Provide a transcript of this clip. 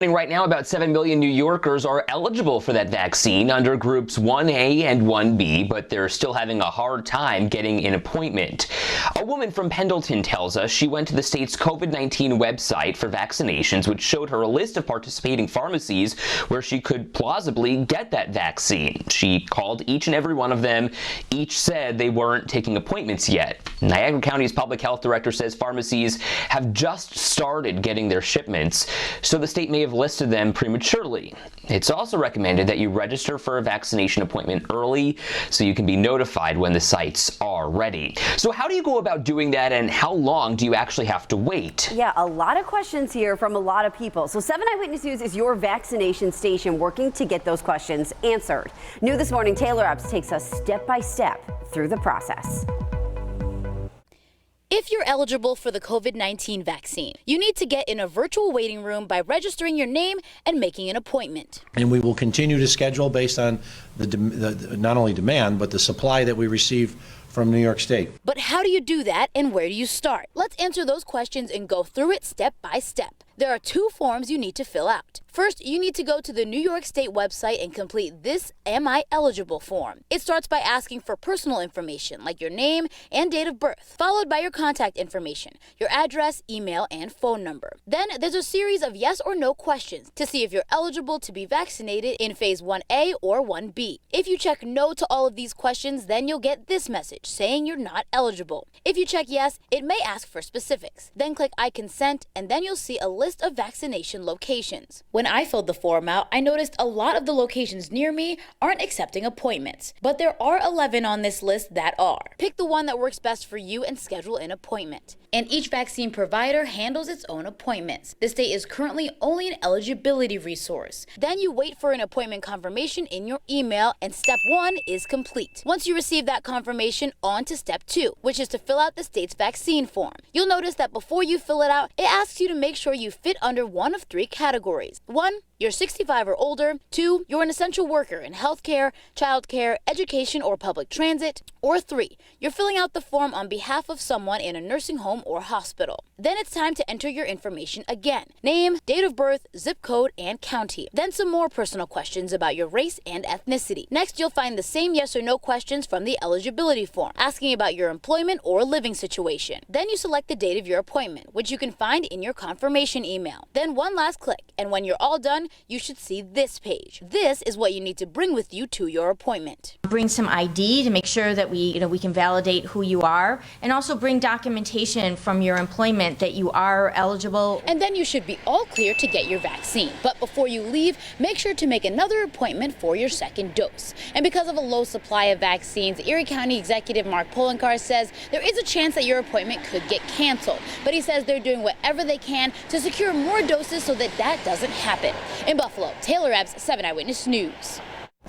Right now, about 7 million New Yorkers are eligible for that vaccine under groups 1A and 1B, but they're still having a hard time getting an appointment. A woman from Pendleton tells us she went to the state's COVID-19 website for vaccinations, which showed her a list of participating pharmacies where she could plausibly get that vaccine. She called each and every one of them. Each said they weren't taking appointments yet. Niagara County's public health director says pharmacies have just started getting their shipments, so the state may have listed them prematurely. It's also recommended that you register for a vaccination appointment early so you can be notified when the sites are ready. So how do you go about doing that, and how long do you actually have to wait? Yeah, a lot of questions here from a lot of people. So 7 Eyewitness News is your vaccination station working to get those questions answered. New this morning, Taylor Epps takes us step by step through the process. If you're eligible for the COVID-19 vaccine, you need to get in a virtual waiting room by registering your name and making an appointment. And we will continue to schedule based on the not only demand, but the supply that we receive from New York State. But how do you do that, and where do you start? Let's answer those questions and go through it step by step. There are 2 forms you need to fill out. First, you need to go to the New York State website and complete this Am I Eligible form. It starts by asking for personal information like your name and date of birth, followed by your contact information, your address, email, and phone number. Then there's a series of yes or no questions to see if you're eligible to be vaccinated in phase 1A or 1B. If you check no to all of these questions, then you'll get this message saying you're not eligible. If you check yes, it may ask for specifics. Then click I consent, and then you'll see a list of vaccination locations. When I filled the form out, I noticed a lot of the locations near me aren't accepting appointments, but there are 11 on this list that are. Pick the one that works best for you and schedule an appointment. And each vaccine provider handles its own appointments. The state is currently only an eligibility resource. Then you wait for an appointment confirmation in your email, and step 1 is complete. Once you receive that confirmation, on to step 2, which is to fill out the state's vaccine form. You'll notice that before you fill it out, it asks you to make sure you fit under one of 3 categories. 1, you're 65 or older. 2, you're an essential worker in healthcare, childcare, education, or public transit. Or 3, you're filling out the form on behalf of someone in a nursing home or hospital. Then it's time to enter your information again. Name, date of birth, zip code, and county. Then some more personal questions about your race and ethnicity. Next, you'll find the same yes or no questions from the eligibility form, asking about your employment or living situation. Then you select the date of your appointment, which you can find in your confirmation email. Then one last click, and when you're all done, you should see this page. This is what you need to bring with you to your appointment. Bring some ID to make sure that we can validate who you are, and also bring documentation from your employment that you are eligible. And then you should be all clear to get your vaccine. But before you leave, make sure to make another appointment for your second dose. And because of a low supply of vaccines, Erie County Executive Mark Poloncarz says there is a chance that your appointment could get canceled. But he says they're doing whatever they can to secure more doses so that that doesn't happen. In Buffalo, Taylor Epps, 7 Eyewitness News.